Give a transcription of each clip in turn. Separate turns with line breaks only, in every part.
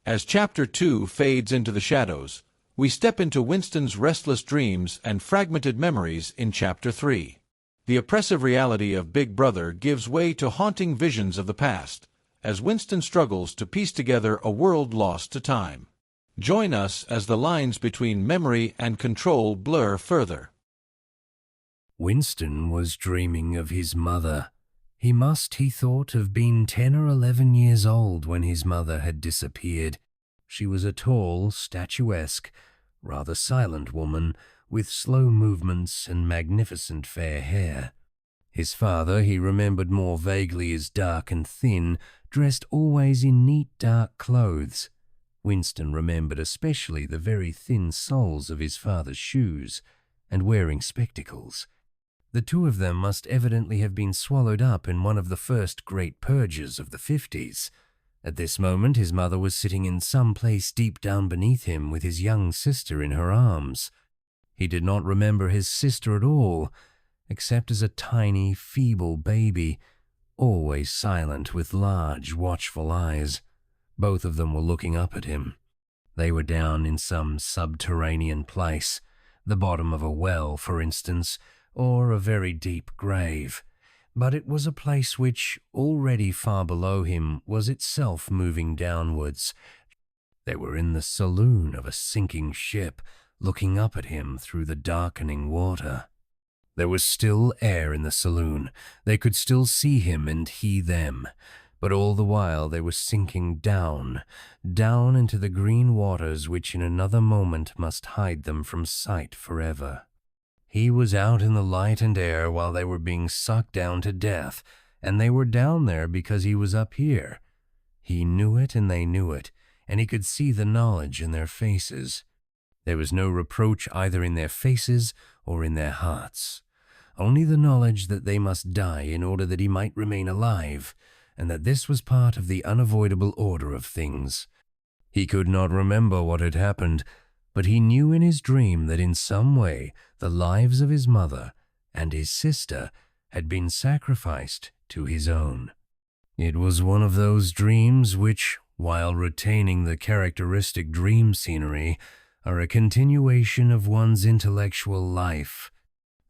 As Chapter 2 fades into the shadows, we step into Winston's restless dreams and fragmented memories in Chapter 3. The oppressive reality of Big Brother gives way to haunting visions of the past, as Winston struggles to piece together a world lost to time. Join us as the lines between memory and control blur further.
Winston was dreaming of his mother. He must, he thought, have been 10 or 11 years old when his mother had disappeared. She was a tall, statuesque, rather silent woman with slow movements and magnificent fair hair. His father he remembered more vaguely as dark and thin, dressed always in neat dark clothes. Winston remembered especially the very thin soles of his father's shoes, and wearing spectacles. The two of them must evidently have been swallowed up in one of the first great purges of the 50s. At this moment his mother was sitting in some place deep down beneath him with his young sister in her arms. He did not remember his sister at all, except as a tiny, feeble baby, always silent with large, watchful eyes. Both of them were looking up at him. They were down in some subterranean place, the bottom of a well, for instance, or a very deep grave. But it was a place which, already far below him, was itself moving downwards. They were in the saloon of a sinking ship, looking up at him through the darkening water. There was still air in the saloon. They could still see him and he them. But all the while they were sinking down, down into the green waters which in another moment must hide them from sight forever. He was out in the light and air while they were being sucked down to death, and they were down there because he was up here. He knew it and they knew it, and he could see the knowledge in their faces. There was no reproach either in their faces or in their hearts, only the knowledge that they must die in order that he might remain alive, and that this was part of the unavoidable order of things. He could not remember what had happened, but he knew in his dream that in some way the lives of his mother and his sister had been sacrificed to his own. It was one of those dreams which, while retaining the characteristic dream scenery, are a continuation of one's intellectual life,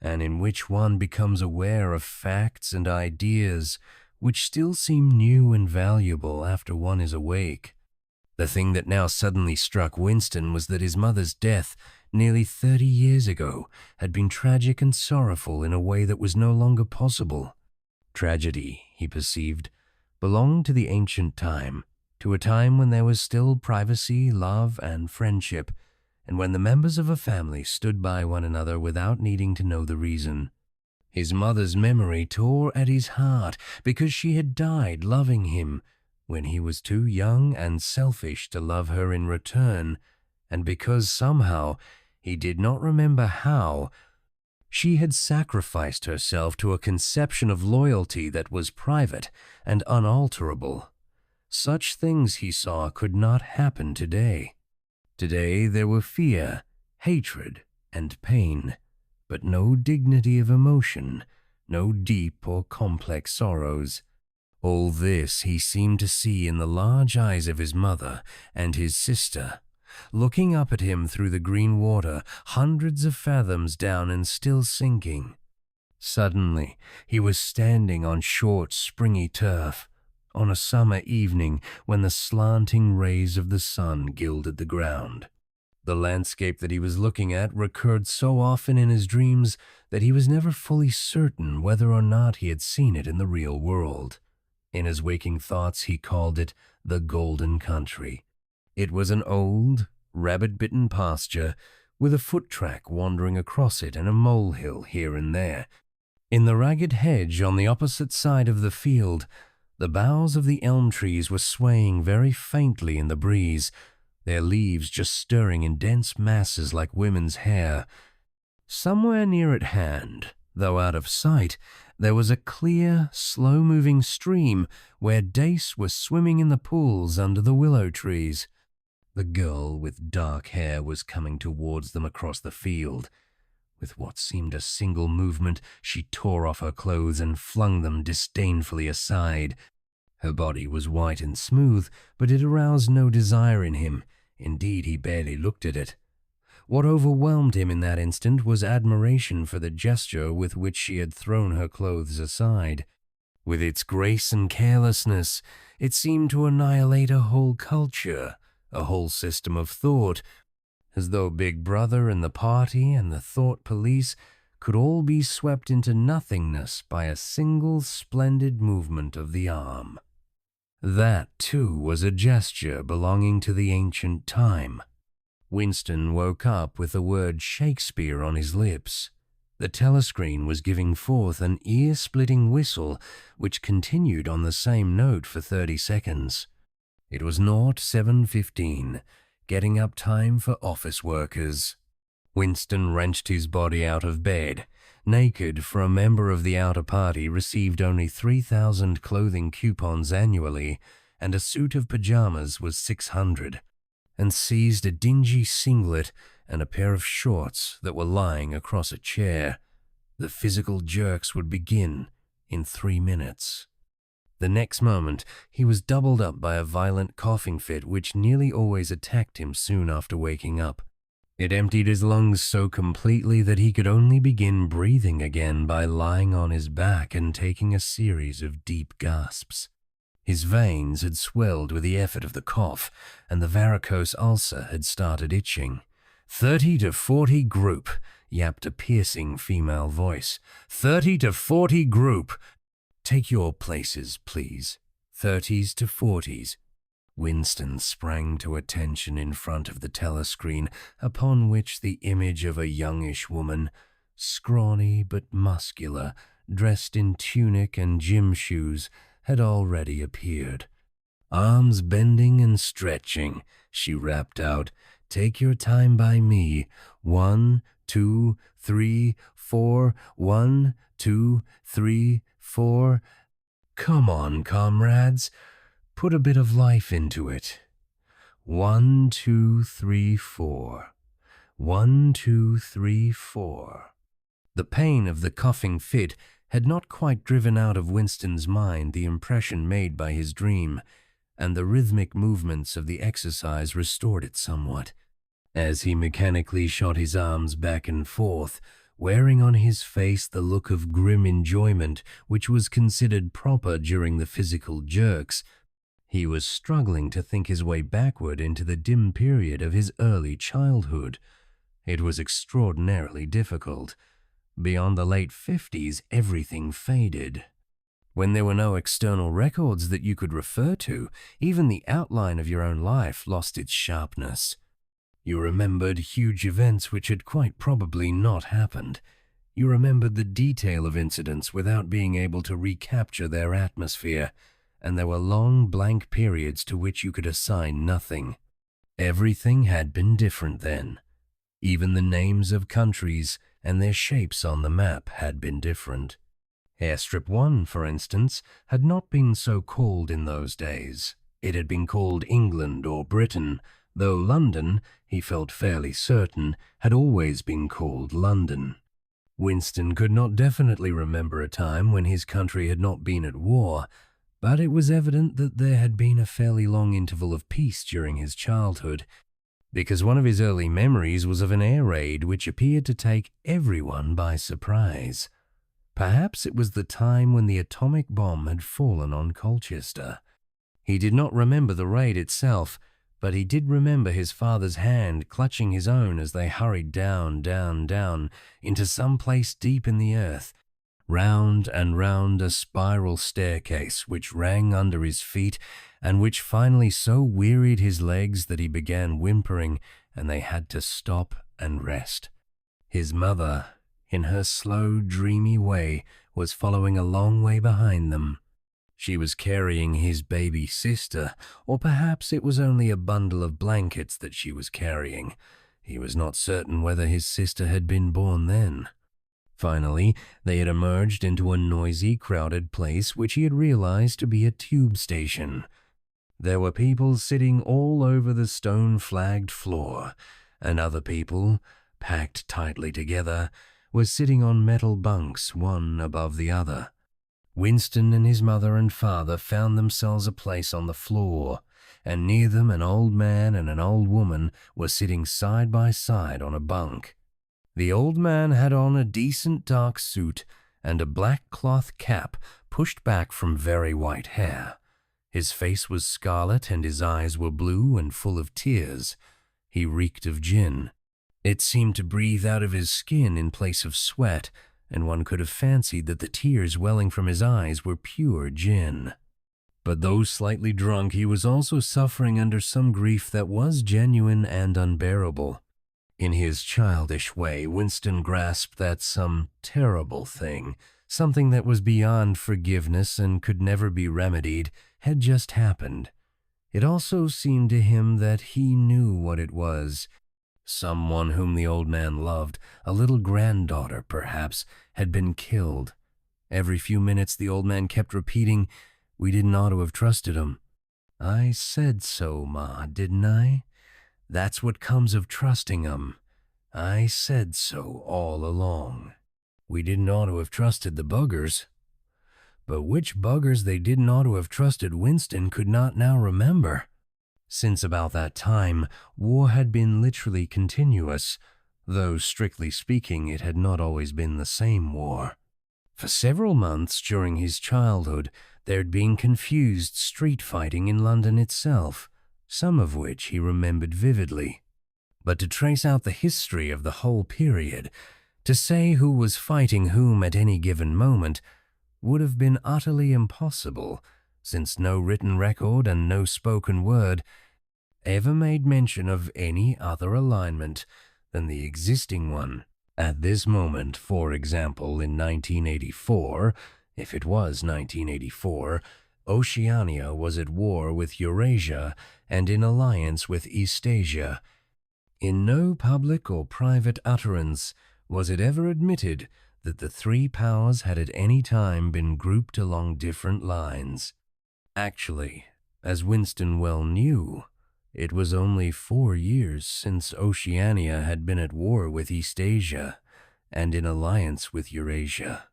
and in which one becomes aware of facts and ideas which still seem new and valuable after one is awake. The thing that now suddenly struck Winston was that his mother's death, nearly 30 years ago, had been tragic and sorrowful in a way that was no longer possible. Tragedy, he perceived, belonged to the ancient time, to a time when there was still privacy, love, and friendship, and when the members of a family stood by one another without needing to know the reason. His mother's memory tore at his heart because she had died loving him when he was too young and selfish to love her in return, and because somehow, he did not remember how, she had sacrificed herself to a conception of loyalty that was private and unalterable. Such things, he saw, could not happen today. Today there were fear, hatred, and pain, but no dignity of emotion, no deep or complex sorrows. All this he seemed to see in the large eyes of his mother and his sister, looking up at him through the green water, hundreds of fathoms down and still sinking. Suddenly, he was standing on short, springy turf, on a summer evening when the slanting rays of the sun gilded the ground. The landscape that he was looking at recurred so often in his dreams that he was never fully certain whether or not he had seen it in the real world. In his waking thoughts he called it the Golden Country. It was an old, rabbit-bitten pasture with a foot-track wandering across it and a molehill here and there. In the ragged hedge on the opposite side of the field, the boughs of the elm trees were swaying very faintly in the breeze, their leaves just stirring in dense masses like women's hair. Somewhere near at hand, though out of sight, there was a clear, slow-moving stream where dace were swimming in the pools under the willow trees. The girl with dark hair was coming towards them across the field. With what seemed a single movement, she tore off her clothes and flung them disdainfully aside. Her body was white and smooth, but it aroused no desire in him. Indeed, he barely looked at it. What overwhelmed him in that instant was admiration for the gesture with which she had thrown her clothes aside. With its grace and carelessness, it seemed to annihilate a whole culture, a whole system of thought, as though Big Brother and the party and the thought police could all be swept into nothingness by a single splendid movement of the arm. That, too, was a gesture belonging to the ancient time. Winston woke up with the word Shakespeare on his lips. The telescreen was giving forth an ear-splitting whistle which continued on the same note for 30 seconds. It was 07:15, getting up time for office workers. Winston wrenched his body out of bed. Naked, for a member of the outer party received only 3,000 clothing coupons annually, and a suit of pajamas was 600, and seized a dingy singlet and a pair of shorts that were lying across a chair. The physical jerks would begin in 3 minutes. The next moment, he was doubled up by a violent coughing fit which nearly always attacked him soon after waking up. It emptied his lungs so completely that he could only begin breathing again by lying on his back and taking a series of deep gasps. His veins had swelled with the effort of the cough, and the varicose ulcer had started itching. 30 to 40 group, yapped a piercing female voice. 30 to 40 group. Take your places, please. 30s to 40s. Winston sprang to attention in front of the telescreen, upon which the image of a youngish woman, scrawny but muscular, dressed in tunic and gym shoes, had already appeared. Arms bending and stretching, she rapped out, "Take your time by me. 1, 2, 3, 4. 1, 2, 3, 4. Come on, comrades. Put a bit of life into it. 1, 2, 3, 4. 1, 2, 3, 4. The pain of the coughing fit had not quite driven out of Winston's mind the impression made by his dream, and the rhythmic movements of the exercise restored it somewhat. As he mechanically shot his arms back and forth, wearing on his face the look of grim enjoyment which was considered proper during the physical jerks, he was struggling to think his way backward into the dim period of his early childhood. It was extraordinarily difficult. Beyond the late 50s, everything faded. When there were no external records that you could refer to, even the outline of your own life lost its sharpness. You remembered huge events which had quite probably not happened. You remembered the detail of incidents without being able to recapture their atmosphere, and there were long blank periods to which you could assign nothing. Everything had been different then. Even the names of countries and their shapes on the map had been different. Airstrip 1, for instance, had not been so called in those days. It had been called England or Britain, though London, he felt fairly certain, had always been called London. Winston could not definitely remember a time when his country had not been at war, but it was evident that there had been a fairly long interval of peace during his childhood, because one of his early memories was of an air raid which appeared to take everyone by surprise. Perhaps it was the time when the atomic bomb had fallen on Colchester. He did not remember the raid itself, but he did remember his father's hand clutching his own as they hurried down, down, down, into some place deep in the earth, round and round a spiral staircase which rang under his feet and which finally so wearied his legs that he began whimpering and they had to stop and rest. His mother, in her slow, dreamy way, was following a long way behind them. She was carrying his baby sister, or perhaps it was only a bundle of blankets that she was carrying. He was not certain whether his sister had been born then. Finally, they had emerged into a noisy, crowded place which he had realized to be a tube station. There were people sitting all over the stone-flagged floor, and other people, packed tightly together, were sitting on metal bunks one above the other. Winston and his mother and father found themselves a place on the floor, and near them an old man and an old woman were sitting side by side on a bunk. The old man had on a decent dark suit and a black cloth cap pushed back from very white hair. His face was scarlet and his eyes were blue and full of tears. He reeked of gin. It seemed to breathe out of his skin in place of sweat, and one could have fancied that the tears welling from his eyes were pure gin. But though slightly drunk, he was also suffering under some grief that was genuine and unbearable. In his childish way, Winston grasped that some terrible thing, something that was beyond forgiveness and could never be remedied, had just happened. It also seemed to him that he knew what it was. Someone whom the old man loved, a little granddaughter perhaps, had been killed. Every few minutes the old man kept repeating, "We didn't ought to have trusted him." "I said so, Ma, didn't I? That's what comes of trusting 'em. I said so all along. We didn't ought to have trusted the buggers." But which buggers they didn't ought to have trusted Winston could not now remember. Since about that time, war had been literally continuous, though strictly speaking it had not always been the same war. For several months during his childhood, there had been confused street fighting in London itself, some of which he remembered vividly. But to trace out the history of the whole period, to say who was fighting whom at any given moment, would have been utterly impossible, since no written record and no spoken word ever made mention of any other alignment than the existing one. At this moment, for example, in 1984, if it was 1984, Oceania was at war with Eurasia and in alliance with Eastasia. In no public or private utterance was it ever admitted that the three powers had at any time been grouped along different lines. Actually, as Winston well knew, it was only 4 years since Oceania had been at war with Eastasia and in alliance with Eurasia.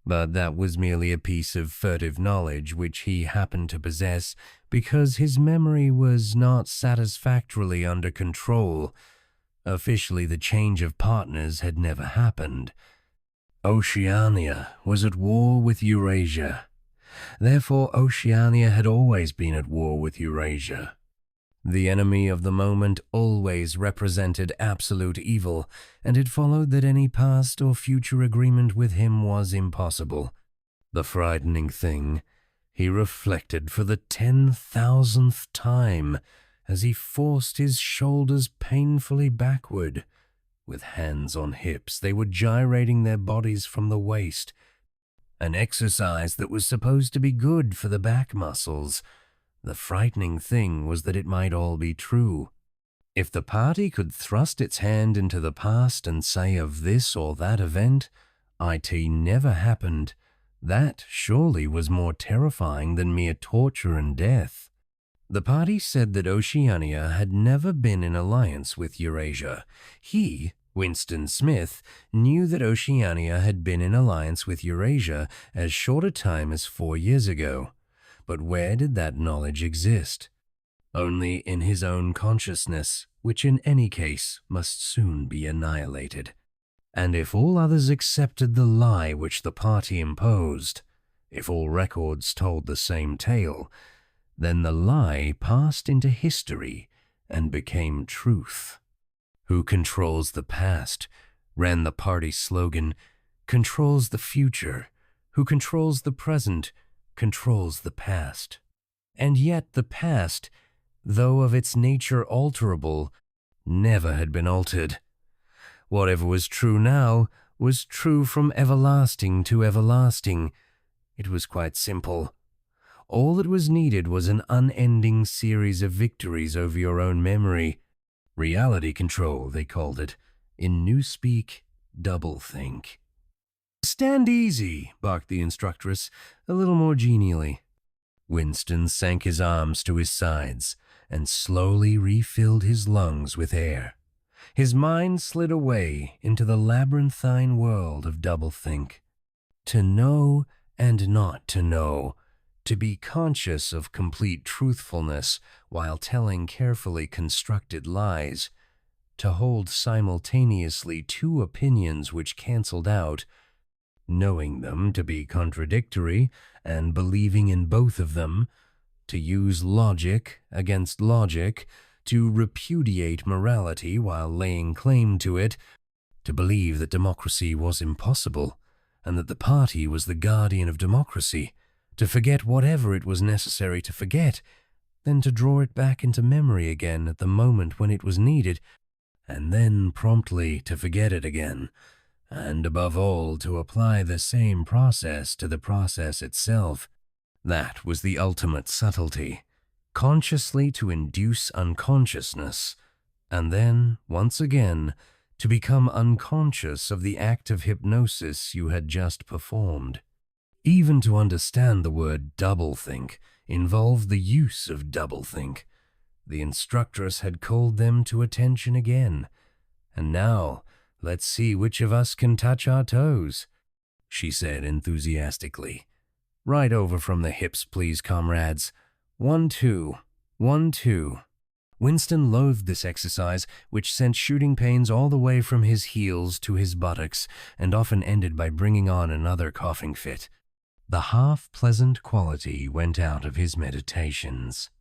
But that was merely a piece of furtive knowledge which he happened to possess because his memory was not satisfactorily under control. Officially, the change of partners had never happened. Oceania was at war with Eurasia. Therefore, Oceania had always been at war with Eurasia. The enemy of the moment always represented absolute evil, and it followed that any past or future agreement with him was impossible. The frightening thing, he reflected for the 10,000th time as he forced his shoulders painfully backward. With hands on hips, they were gyrating their bodies from the waist, an exercise that was supposed to be good for the back muscles. The frightening thing was that it might all be true. If the party could thrust its hand into the past and say of this or that event, "It never happened," that surely was more terrifying than mere torture and death. The party said that Oceania had never been in alliance with Eurasia. He, Winston Smith, knew that Oceania had been in alliance with Eurasia as short a time as 4 years ago. But where did that knowledge exist? Only in his own consciousness, which in any case must soon be annihilated. And if all others accepted the lie which the party imposed, if all records told the same tale, then the lie passed into history and became truth. Who controls the past, ran the party's slogan, controls the future. Who controls the present, controls the past. And yet the past, though of its nature alterable, never had been altered. Whatever was true now was true from everlasting to everlasting. It was quite simple. All that was needed was an unending series of victories over your own memory. Reality control, they called it. In newspeak, doublethink. "Stand easy," barked the instructress, a little more genially. Winston sank his arms to his sides and slowly refilled his lungs with air. His mind slid away into the labyrinthine world of doublethink. To know and not to know, to be conscious of complete truthfulness while telling carefully constructed lies, to hold simultaneously two opinions which cancelled out, knowing them to be contradictory and believing in both of them, to use logic against logic, to repudiate morality while laying claim to it, to believe that democracy was impossible and that the party was the guardian of democracy, to forget whatever it was necessary to forget, then to draw it back into memory again at the moment when it was needed, and then promptly to forget it again, and above all to apply the same process to the process itself. That was the ultimate subtlety, consciously to induce unconsciousness, and then, once again, to become unconscious of the act of hypnosis you had just performed. Even to understand the word doublethink involved the use of doublethink. The instructress had called them to attention again. And now, let's see which of us can touch our toes, she said enthusiastically. Right over from the hips, please, comrades. 1, 2, 1, 2. Winston loathed this exercise, which sent shooting pains all the way from his heels to his buttocks, and often ended by bringing on another coughing fit. The half-pleasant quality went out of his meditations.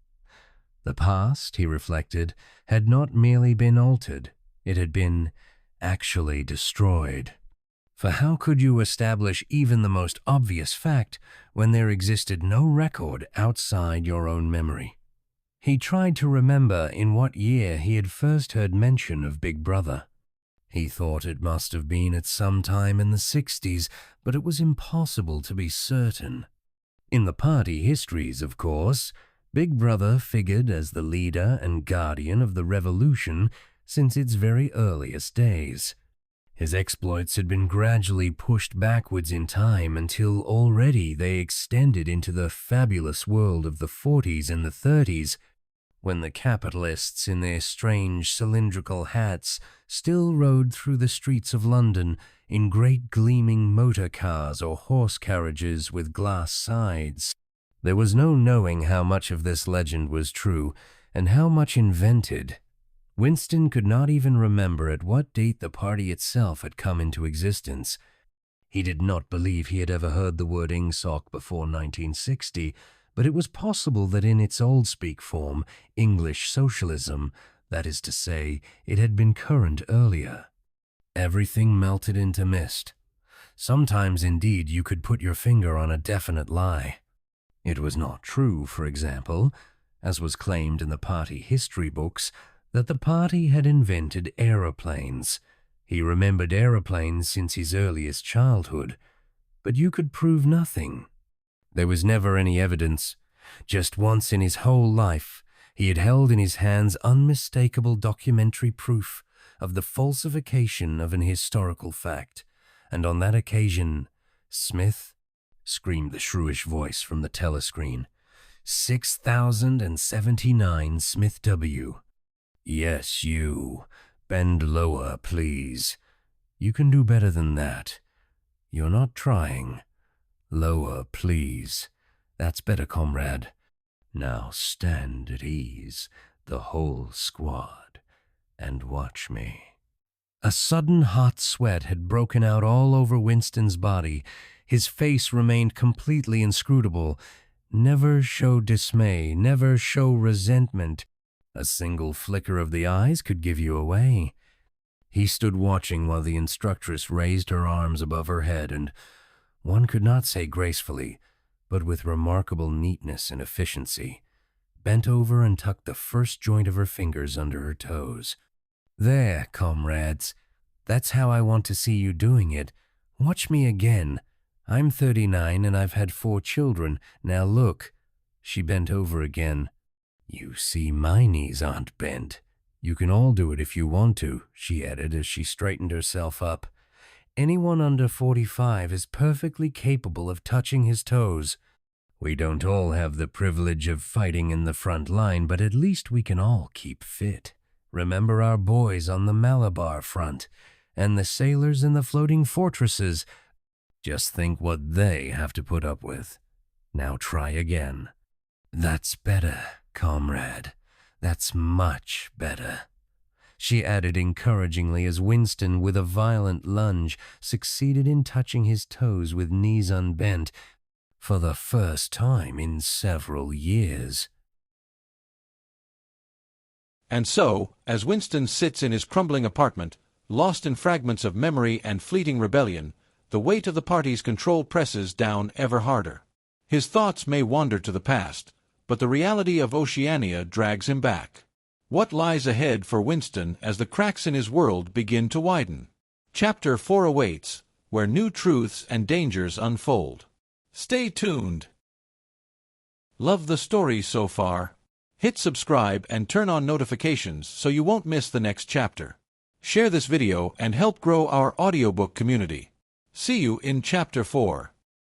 The past, he reflected, had not merely been altered, it had been actually destroyed. For how could you establish even the most obvious fact when there existed no record outside your own memory? He tried to remember in what year he had first heard mention of Big Brother. He thought it must have been at some time in the 60s, but it was impossible to be certain. In the party histories, of course, Big Brother figured as the leader and guardian of the revolution since its very earliest days. His exploits had been gradually pushed backwards in time until already they extended into the fabulous world of the 40s and the 30s, when the capitalists in their strange cylindrical hats still rode through the streets of London in great gleaming motor cars or horse carriages with glass sides. There was no knowing how much of this legend was true and how much invented. Winston could not even remember at what date the party itself had come into existence. He did not believe he had ever heard the word ingsoc before 1960, but it was possible that in its old-speak form, English socialism, that is to say, it had been current earlier. Everything melted into mist. Sometimes, indeed, you could put your finger on a definite lie. It was not true, for example, as was claimed in the party history books, that the party had invented aeroplanes. He remembered aeroplanes since his earliest childhood, but you could prove nothing. There was never any evidence. Just once in his whole life, he had held in his hands unmistakable documentary proof of the falsification of an historical fact, and on that occasion, Smith, screamed the shrewish voice from the telescreen. 6079 Smith W. Yes, you. Bend lower, please. You can do better than that. You're not trying. Lower, please. That's better, comrade. Now stand at ease, the whole squad, and watch me. A sudden hot sweat had broken out all over Winston's body. His face remained completely inscrutable. Never show dismay, never show resentment. A single flicker of the eyes could give you away. He stood watching while the instructress raised her arms above her head and, one could not say gracefully, but with remarkable neatness and efficiency, bent over and tucked the first joint of her fingers under her toes. There, comrades. That's how I want to see you doing it. Watch me again. I'm 39 and I've had 4 children. Now look. She bent over again. You see, my knees aren't bent. You can all do it if you want to, she added as she straightened herself up. Anyone under 45 is perfectly capable of touching his toes. We don't all have the privilege of fighting in the front line, but at least we can all keep fit. Remember our boys on the Malabar front, and the sailors in the floating fortresses. Just think what they have to put up with. Now try again. That's better, comrade. That's much better," she added encouragingly as Winston, with a violent lunge, succeeded in touching his toes with knees unbent for the first time in several years.
And so, as Winston sits in his crumbling apartment, lost in fragments of memory and fleeting rebellion, the weight of the party's control presses down ever harder. His thoughts may wander to the past, but the reality of Oceania drags him back. What lies ahead for Winston as the cracks in his world begin to widen? Chapter 4 awaits, where new truths and dangers unfold. Stay tuned. Love the story so far? Hit subscribe and turn on notifications so you won't miss the next chapter. Share this video and help grow our audiobook community. See you in Chapter 4.